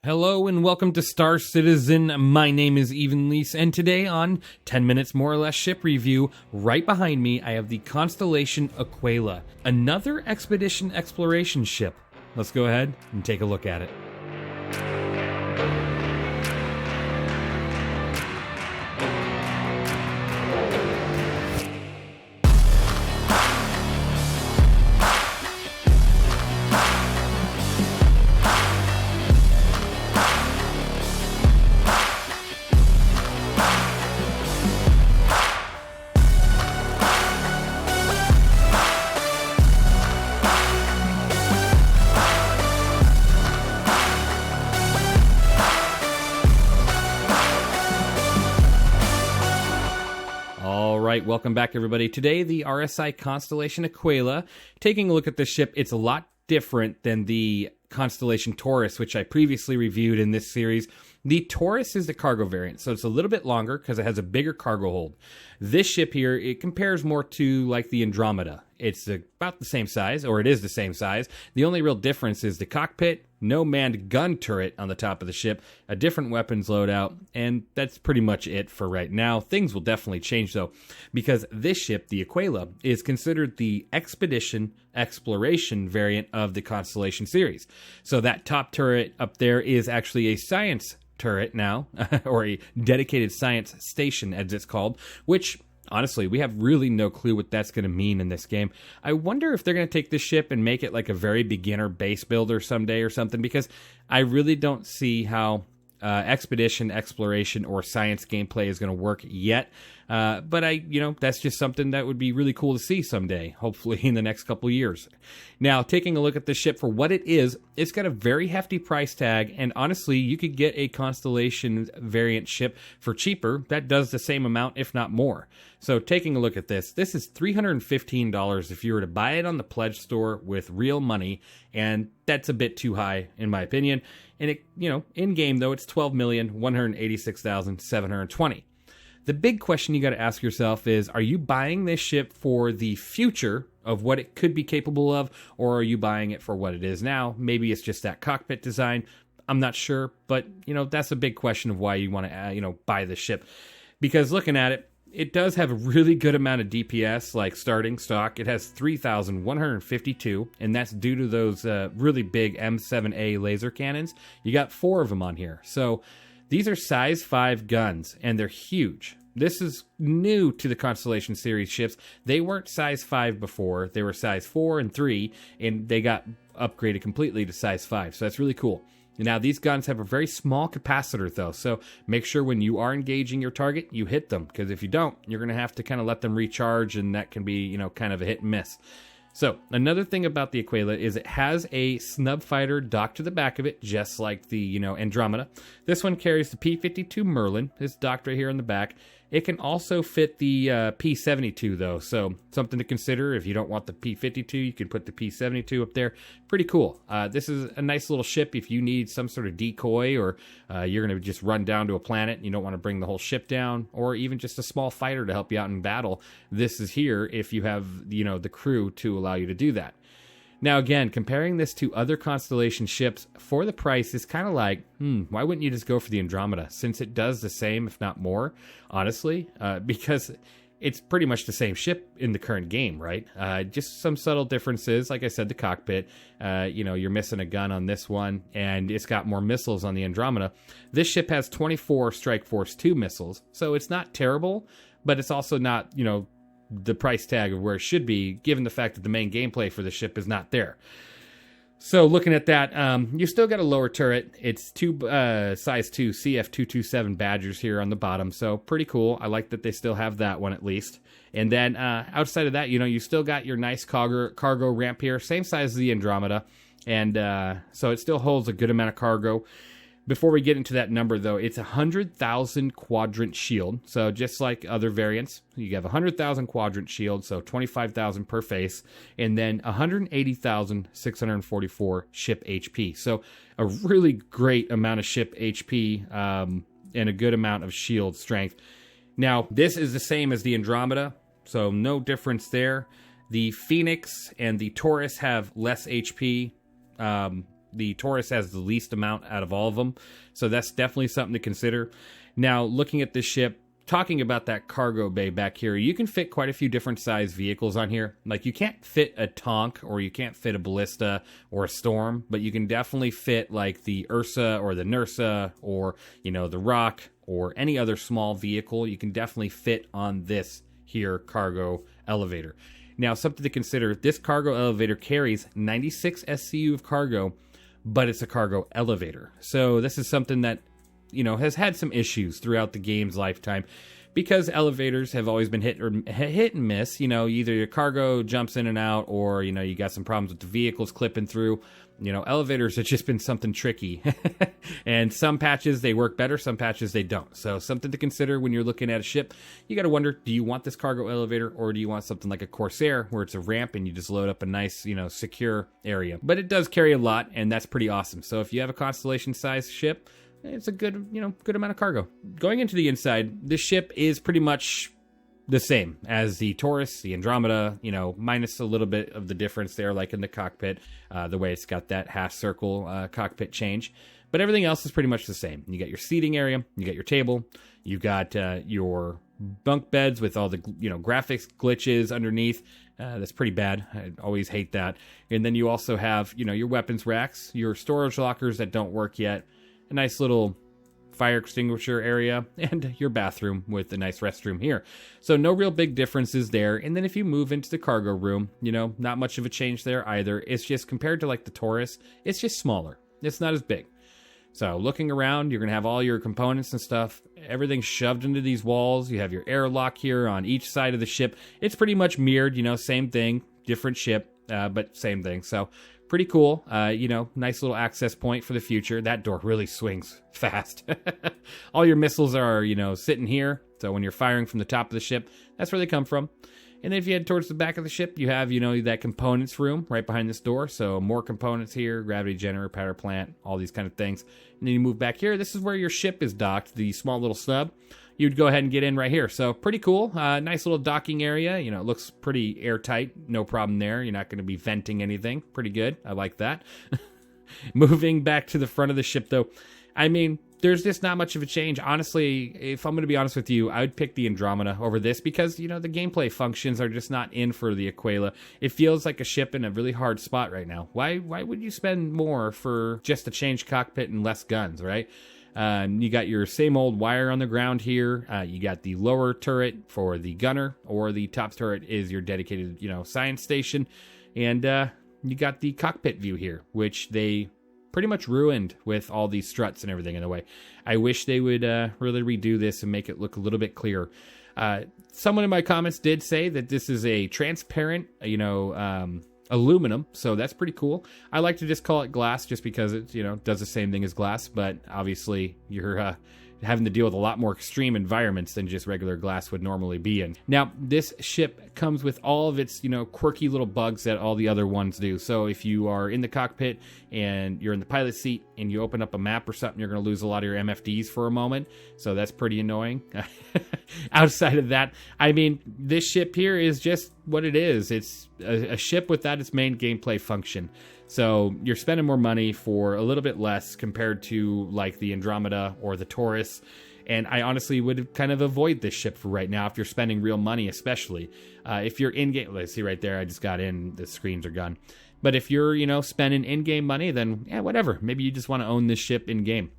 Hello and welcome to Star Citizen. My name is Evenlease, and today on 10 Minutes More or Less Ship Review, right behind me I have the Constellation Aquila, another expedition exploration ship. Let's go ahead and take a look at it. Alright, welcome back everybody. Today, the RSI Constellation Aquila. Taking a look at this ship, it's a lot different than the Constellation Taurus, which I previously reviewed in this series. The Taurus is the cargo variant, so it's a little bit longer because it has a bigger cargo hold. This ship here, it compares more to like the Andromeda. It's about the same size, or it is the same size. The only real difference is the cockpit, no manned gun turret on the top of the ship, a different weapons loadout, and that's pretty much it for right now. Things will definitely change though, because this ship, the Aquila, is considered the expedition exploration variant of the Constellation series. So that top turret up there is actually a science turret now, or a dedicated science station as it's called, which honestly, we have really no clue what that's going to mean in this game. I wonder if they're going to take this ship and make it like a very beginner base builder someday or something, because I really don't see how expedition, exploration, or science gameplay is going to work yet. But that's just something that would be really cool to see someday, hopefully in the next couple of years. Now, taking a look at this ship for what it is, it's got a very hefty price tag, and honestly, you could get a Constellation variant ship for cheaper that does the same amount, if not more. So taking a look at this is $315 if you were to buy it on the pledge store with real money, and that's a bit too high in my opinion. And it, in game though, it's $12,186,720. The big question you got to ask yourself is, are you buying this ship for the future of what it could be capable of, or are you buying it for what it is now? Maybe it's just that cockpit design. I'm not sure, but that's a big question of why you want to buy this ship. Because looking at it, it does have a really good amount of DPS, like starting stock. It has 3,152, and that's due to those really big M7A laser cannons. You got 4 of them on here. So these are size 5 guns, and they're huge. This is new to the Constellation series ships. They weren't size 5 before. They were size 4 and 3, and they got upgraded completely to size 5. So that's really cool. Now, these guns have a very small capacitor, though, so make sure when you are engaging your target, you hit them, because if you don't, you're going to have to kind of let them recharge, and that can be, kind of a hit and miss. So, another thing about the Aquila is it has a Snub fighter docked to the back of it, just like the, Andromeda. This one carries the P-52 Merlin. It's docked right here in the back. It can also fit the P-72, though, so something to consider. If you don't want the P-52, you can put the P-72 up there. Pretty cool. This is a nice little ship if you need some sort of decoy, or you're going to just run down to a planet and you don't want to bring the whole ship down, or even just a small fighter to help you out in battle. This is here if you have, the crew to allow you to do that. Now, again, comparing this to other Constellation ships for the price is kind of like, why wouldn't you just go for the Andromeda? Since it does the same, if not more, honestly, because it's pretty much the same ship in the current game, right? Just some subtle differences. Like I said, the cockpit, you're missing a gun on this one, and it's got more missiles on the Andromeda. This ship has 24 Strike Force 2 missiles, so it's not terrible, but it's also not, the price tag of where it should be, given the fact that the main gameplay for the ship is not there. So looking at that, you still got a lower turret. It's size 2 CF227 Badgers here on the bottom, so pretty cool. I like that they still have that one at least. And then outside of that, you still got your nice cargo ramp here, same size as the Andromeda, and so it still holds a good amount of cargo. Before we get into that number, though, it's 100,000 quadrant shield. So just like other variants, you have 100,000 quadrant shield, so 25,000 per face, and then 180,644 ship HP. So a really great amount of ship HP and a good amount of shield strength. Now, this is the same as the Andromeda, so no difference there. The Phoenix and the Taurus have less HP. The Taurus has the least amount out of all of them, so that's definitely something to consider. Now, looking at this ship, talking about that cargo bay back here, you can fit quite a few different size vehicles on here. Like, you can't fit a Tonk, or you can't fit a Ballista or a Storm, but you can definitely fit like the Ursa or the Nursa or, you know, the Rock or any other small vehicle. You can definitely fit on this here cargo elevator. Now, something to consider, this cargo elevator carries 96 SCU of cargo, but it's a cargo elevator. So this is something that, you know, has had some issues throughout the game's lifetime, because elevators have always been hit and miss. You know, either your cargo jumps in and out, or, you know, you got some problems with the vehicles clipping through. You know, elevators have just been something tricky. And some patches, they work better, some patches, they don't. So something to consider when you're looking at a ship. You got to wonder, do you want this cargo elevator, or do you want something like a Corsair, where it's a ramp and you just load up a nice, you know, secure area? But it does carry a lot, and that's pretty awesome. So if you have a Constellation-sized ship, it's a good, you know, good amount of cargo. Going into the inside, this ship is pretty much the same as the Taurus, the Andromeda, you know, minus a little bit of the difference there, like in the cockpit, the way it's got that half circle cockpit change. But everything else is pretty much the same. You got your seating area, you got your table, you've got your bunk beds with all the, you know, graphics glitches underneath. That's pretty bad. I always hate that. And then you also have, you know, your weapons racks, your storage lockers that don't work yet, a nice little fire extinguisher area, and your bathroom with a nice restroom here. So no real big differences there. And then if you move into the cargo room, you know, not much of a change there either. It's just, compared to like the Taurus, it's just smaller. It's not as big. So looking around, you're going to have all your components and stuff, everything shoved into these walls. You have your airlock here on each side of the ship. It's pretty much mirrored, you know, same thing, different ship, but same thing. So pretty cool. You know, nice little access point for the future. That door really swings fast. All your missiles are, you know, sitting here. So when you're firing from the top of the ship, that's where they come from. And then if you head towards the back of the ship, you have, you know, that components room right behind this door. So more components here, gravity generator, power plant, all these kind of things. And then you move back here. This is where your ship is docked, the small little snub. You'd go ahead and get in right here. So pretty cool. Nice little docking area. You know, it looks pretty airtight. No problem there. You're not going to be venting anything. Pretty good. I like that. Moving back to the front of the ship, though, I mean, there's just not much of a change. Honestly, if I'm going to be honest with you, I would pick the Andromeda over this because, you know, the gameplay functions are just not in for the Aquila. It feels like a ship in a really hard spot right now. Why would you spend more for just a changed cockpit and less guns, right? You got your same old wire on the ground here. You got the lower turret for the gunner, or the top turret is your dedicated, you know, science station. And you got the cockpit view here, which they pretty much ruined with all these struts and everything in the way. I wish they would really redo this and make it look a little bit clearer. Someone in my comments did say that this is a transparent, you know, aluminum, so that's pretty cool. I like to just call it glass just because it, you know, does the same thing as glass, but obviously you're having to deal with a lot more extreme environments than just regular glass would normally be in. Now, this ship comes with all of its, you know, quirky little bugs that all the other ones do. So if you are in the cockpit and you're in the pilot seat and you open up a map or something, you're going to lose a lot of your MFDs for a moment. So that's pretty annoying. Outside of that, I mean, this ship here is just what it is. It's a ship without its main gameplay function. So you're spending more money for a little bit less compared to like the Andromeda or the Taurus. And I honestly would kind of avoid this ship for right now if you're spending real money, especially. If you're in-game, let's see right there, I just got in, the screens are gone. But if you're, you know, spending in-game money, then yeah, whatever. Maybe you just want to own this ship in-game.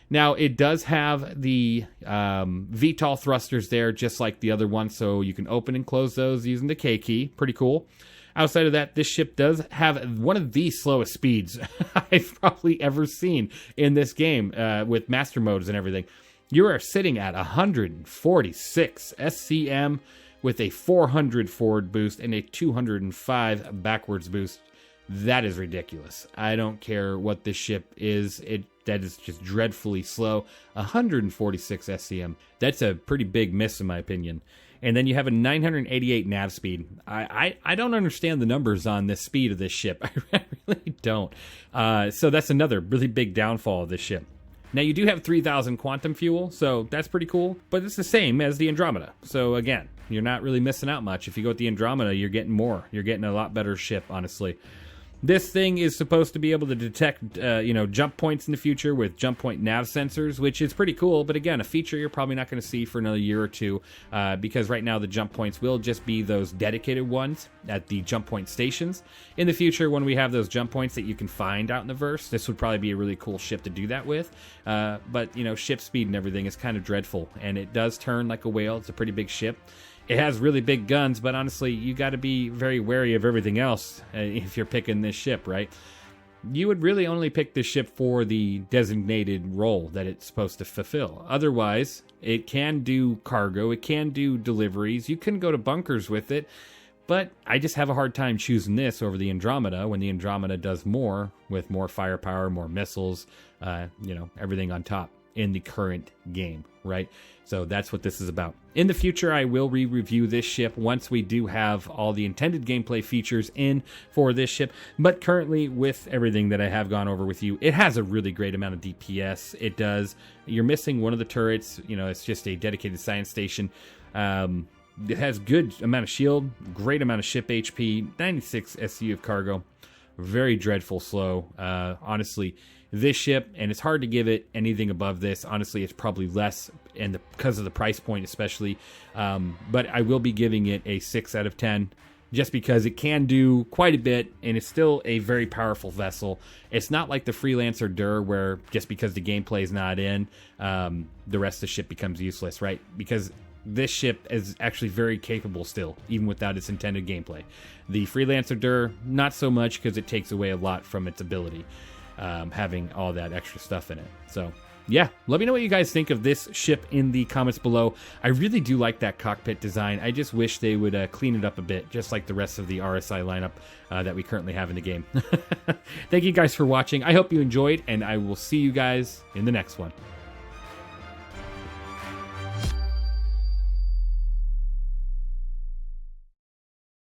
Now, it does have the VTOL thrusters there, just like the other one, so you can open and close those using the K key. Pretty cool. Outside of that, this ship does have one of the slowest speeds I've probably ever seen in this game with master modes and everything. You are sitting at 146 SCM with a 400 forward boost and a 205 backwards boost. That is ridiculous. I don't care what this ship is. That is just dreadfully slow. 146 SCM. That's a pretty big miss in my opinion. And then you have a 988 nav speed. I don't understand the numbers on this speed of this ship. I really don't. So that's another really big downfall of this ship. Now you do have 3,000 quantum fuel, so that's pretty cool. But it's the same as the Andromeda. So again, you're not really missing out much. If you go with the Andromeda, you're getting more. You're getting a lot better ship, honestly. This thing is supposed to be able to detect, jump points in the future with jump point nav sensors, which is pretty cool. But again, a feature you're probably not going to see for another year or two, because right now the jump points will just be those dedicated ones at the jump point stations. In the future, when we have those jump points that you can find out in the verse, this would probably be a really cool ship to do that with. But ship speed and everything is kind of dreadful, and it does turn like a whale. It's a pretty big ship. It has really big guns, but honestly, you got to be very wary of everything else if you're picking this ship, right? You would really only pick this ship for the designated role that it's supposed to fulfill. Otherwise, it can do cargo, it can do deliveries, you can go to bunkers with it, but I just have a hard time choosing this over the Andromeda when the Andromeda does more with more firepower, more missiles, everything on top in the current game, right? So that's what this is about. In the future, I will re-review this ship once we do have all the intended gameplay features in for this ship. But currently, with everything that I have gone over with you, it has a really great amount of DPS. It does. You're missing one of the turrets. It's just a dedicated science station. It has good amount of shield, great amount of ship HP, 96 SU of cargo. Very dreadful slow. Honestly, this ship, and it's hard to give it anything above this. Honestly, it's probably less, and because of the price point especially. But I will be giving it a 6 out of 10, just because it can do quite a bit, and it's still a very powerful vessel. It's not like the Freelancer Dur, where just because the gameplay is not in, the rest of the ship becomes useless, right? Because this ship is actually very capable still, even without its intended gameplay. The Freelancer Dur, not so much, because it takes away a lot from its ability, having all that extra stuff in it. So yeah, let me know what you guys think of this ship in the comments below. I really do like that cockpit design. I just wish they would clean it up a bit, just like the rest of the RSI lineup that we currently have in the game. Thank you guys for watching. I hope you enjoyed, and I will see you guys in the next one.